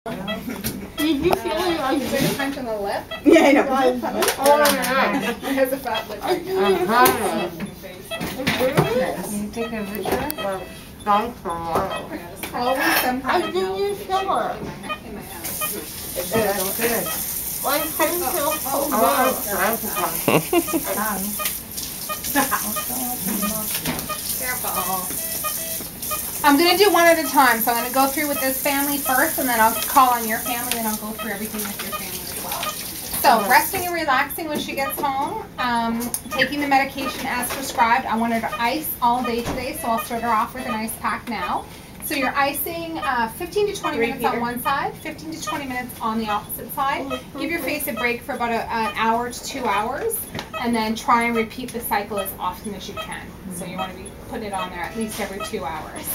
Did you feel like a bit of punch on the lip? Yeah, I know. Oh, yeah. It has a fat lip right now. Can you take a picture? Well, thanks for a while. Always sometimes. I didn't show her. That's good. Why couldn't feel so Careful. I'm going to do one at a time. So I'm going to go through with this family first, and then I'll call on your family, and I'll go through everything with your family as well. So resting and relaxing when she gets home, taking the medication as prescribed. I want her to ice all day today, so I'll start her off with an ice pack now. So you're icing 15 to 20 minutes on one side, 15 to 20 minutes on the opposite side. Give your face a break for about an hour to 2 hours, and then try and repeat the cycle as often as you can. So you want to be putting it on there at least every 2 hours.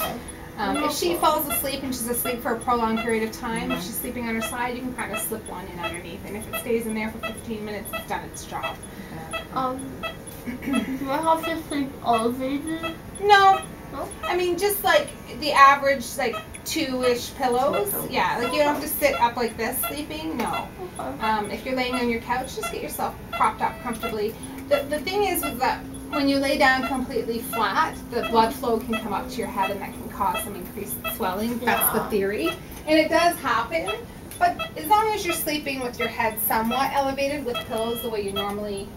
If she falls asleep and she's asleep for a prolonged period of time, if she's sleeping on her side, you can kind of slip one in underneath. And if it stays in there for 15 minutes, it's done its job. Do I have to sleep elevated? No. I mean, just like the average, like 2-ish pillows. Yeah, like you don't have to sit up like this sleeping. No. If you're laying on your couch, just get yourself propped up comfortably. The thing is that when you lay down completely flat, the blood flow can come up to your head, and that can cause some increased swelling. That's the theory. And it does happen. But as long as you're sleeping with your head somewhat elevated with pillows the way you normally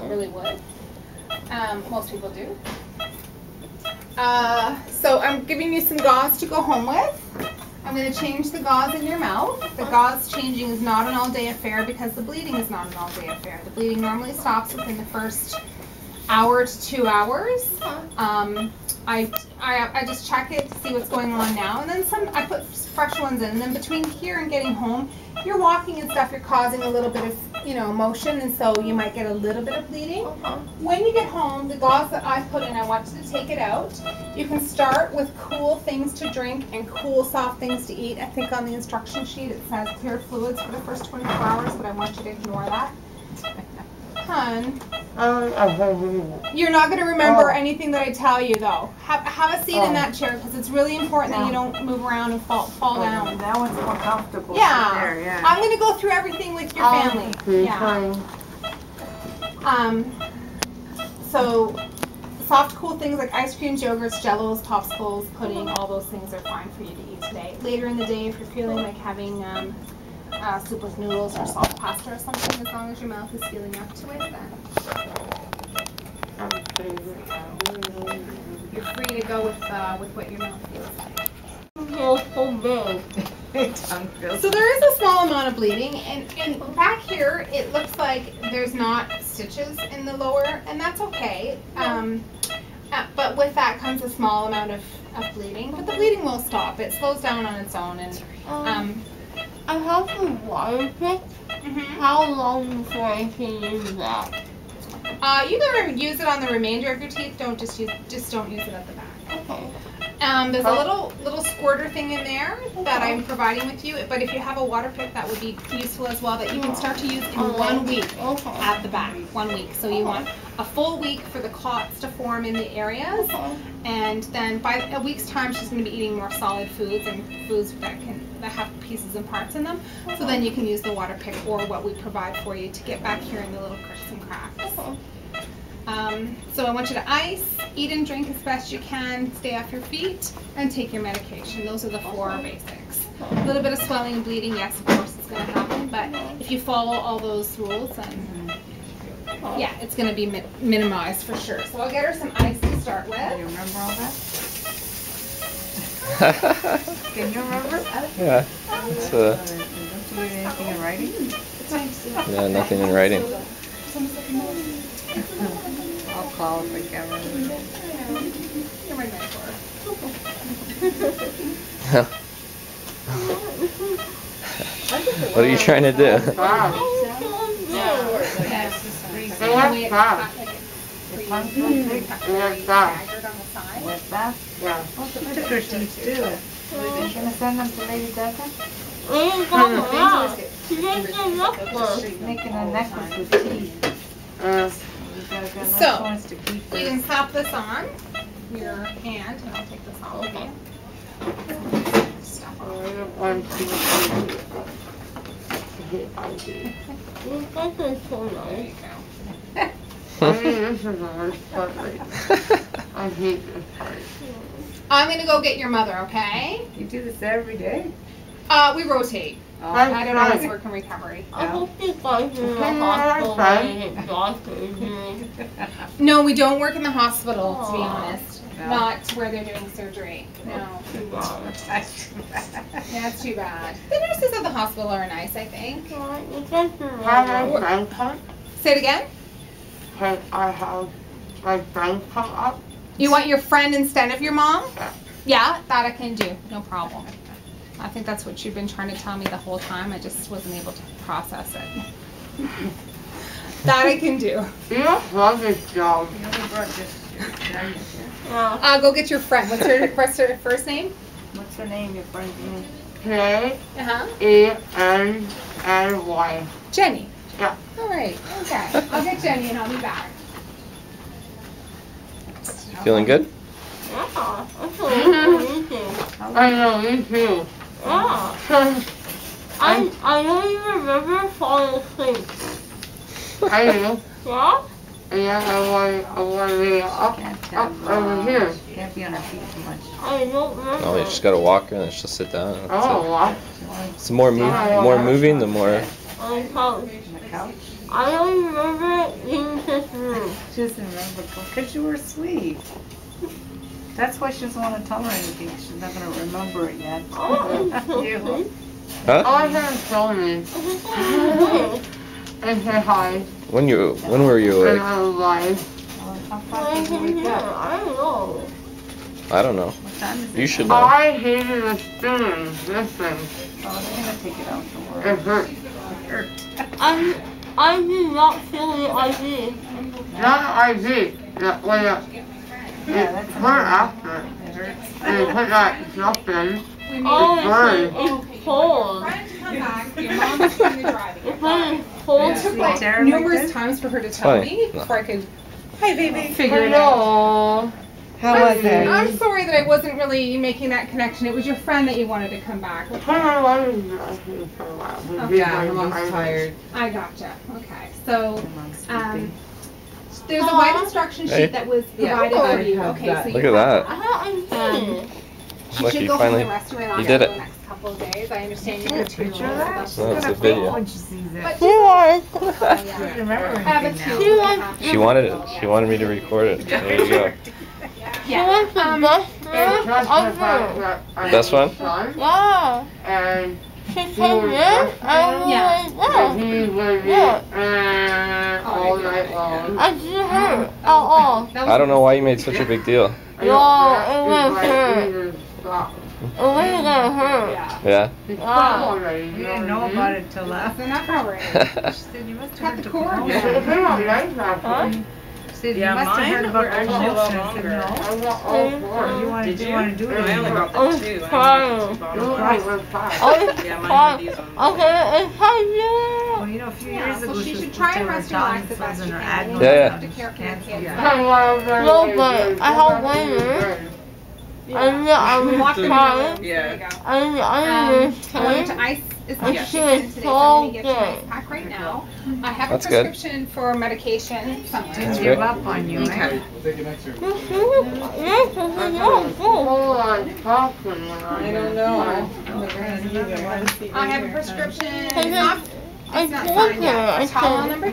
really would, most people do. So I'm giving you some gauze to go home with. I'm going to change the gauze in your mouth. The gauze changing is not an all-day affair because the bleeding is not an all-day affair. The bleeding normally stops within the first hour to 2 hours. I just check it to see what's going on now, and then I put fresh ones in. And then between here and getting home, you're walking and stuff, you're causing a little bit of, motion, and so you might get a little bit of bleeding. When you get home, the gauze that I put in, I want you to take it out. You can start with cool things to drink and cool soft things to eat. I think on the instruction sheet it says clear fluids for the first 24 hours, but I want you to ignore that. Hun, you're not going to remember anything that I tell you, though. Have a seat in that chair, because it's really important that you don't move around and fall down. That one's more comfortable. Yeah. There, yeah. I'm going to go through everything with your family. Yeah. So soft, cool things like ice creams, yogurts, jellos, popsicles, pudding, all those things are fine for you to eat today. Later in the day, if you're feeling like having soup with noodles or soft pasta or something, as long as your mouth is feeling up to it, then you're free to go with what your mouth feels like. So there is a small amount of bleeding, and back here it looks like there's not stitches in the lower, and that's okay. But with that comes a small amount of bleeding, but the bleeding will stop. It slows down on its own, and I have a water pick. How long before I can use that? You can use it on the remainder of your teeth. Don't just don't use it at the back. Okay. There's a little squirter thing in there that I'm providing with you, but if you have a water pick, that would be useful as well, that you can start to use in 1 week at the back. 1 week. So you want a full week for the clots to form in the areas, and then by a week's time she's going to be eating more solid foods and foods that have pieces and parts in them. So then you can use the water pick or what we provide for you to get back here in the little cracks and cracks. So I want you to ice, eat and drink as best you can, stay off your feet, and take your medication. Those are the 4 basics. A little bit of swelling and bleeding, yes, of course it's going to happen, but if you follow all those rules, then yeah, it's going to be minimized for sure. So I'll get her some ice to start with. Do you remember all that? Can you remember? Yeah. It's, don't you need anything in writing? Yeah, nothing in writing. I'll call if I can. You're my mentor. What are you trying to do? They have that. With that? Yeah. She took her teeth too. Are you going to send them to Lady Becca? She's making a necklace with teeth. So, you can slap this on your hand, and I'll take this off of you. One, two, three. This place is so nice. I mean, this is a nice place. I hate this place. I'm gonna go get your mother, okay? You do this every day? We rotate. Oh, I don't always work in recovery. I hope you guys in the hospital and get doctors. No, we don't work in the hospital, to be Aw. honest. No. Not where they're doing surgery. No. That's too bad. Yeah, it's too bad. The nurses at the hospital are nice, I think. Have my friend come? Say it again. Can I have my friend come up? You want your friend instead of your mom? Yeah. Yeah, that I can do. No problem. I think that's what you've been trying to tell me the whole time. I just wasn't able to process it. That I can do. You love this job. You only brought just your friend. Go get your friend. What's her first name? What's her name, your friend's name? Uh-huh. K-E-N-N-Y. Jenny. Yeah. All right. Okay. I'll get Jenny and I'll be back. Feeling good? Yeah, I feel amazing. I know, me too. Yeah. I don't even remember falling asleep. I do. Yeah? Yeah, I want to be up over here. Can't be on her feet too much. I don't remember. No, you just gotta walk her and then she'll sit down. And that's Oh, it. what? It's more moving, the more. On the couch. On the couch? I don't remember being this room. She doesn't remember because you were asleep. That's why she doesn't want to tell her anything. She's not going to remember it yet. Oh, I'm so You. asleep. Huh? Oh, I haven't told me. And say hi. When were you And awake? I was like, How fast did you wake up? I don't know. I don't know. What time is it? You should know. I hated the spoon. This thing. Oh, they're going to take it out. Don't It worry. hurt. It hurt. I did not feel the IV. Not IV. Yeah, that's It hurt after. It hurts. And they put that stuff in. Oh, It's cold. Friend to come back. Your mom's doing the driving. It's like cold. It took Yeah. like Sarah, like numerous this? times for her to tell Funny. me No. before I could figure it out. Hello. How was it? I'm sorry that I wasn't really making that connection. It was your friend that you wanted to come back. Yeah, her mom's tired. I gotcha. Okay. So, Her mom's sleeping. there's a white instruction sheet Hey. that was Yeah. provided for you. I have Okay, that. so Look you at have that. She Lucky should go finally- home the rest of her life you did for it. the next couple of days. I understand Take you're a picture of that? She's No, it's gonna a video. faint when she sees But it. she She yeah. remember I have a anything now. two. She wanted it. She wanted me to record it. There you go. Yeah. Best one? Yeah. And she came in and Yeah. he was all night long. I didn't hurt at all. I don't know why you made such a big deal. No, it was hurt. It wasn't gonna hurt. Yeah. Yeah. We didn't know about it till last. So not already. She said you must Cut have the heard cord. Huh? She said you must have heard about the actually a lot promotion. I said, longer. no. I got all four. You want Did to you? want to do it I only anymore. brought I was the two. crying. I I Yeah, was mine had these crying. on. Okay, it's time Well, you know, a few years So ago she she should was try and supposed rest to and have relax the best in she her can. adenoids. Yeah, yeah. Have to care for your kids. No, but I have later. And I We was walked them in the crying. room. There you go. And I I wanted understand. to ice as I much as feel you can today, so I'm gonna get you an ice so pack right now. I have That's a good. prescription for medication somewhere. Didn't That's give great. up on you, right? I don't know. I have a prescription. It's not I signed told her. yet. I Tylenol said, number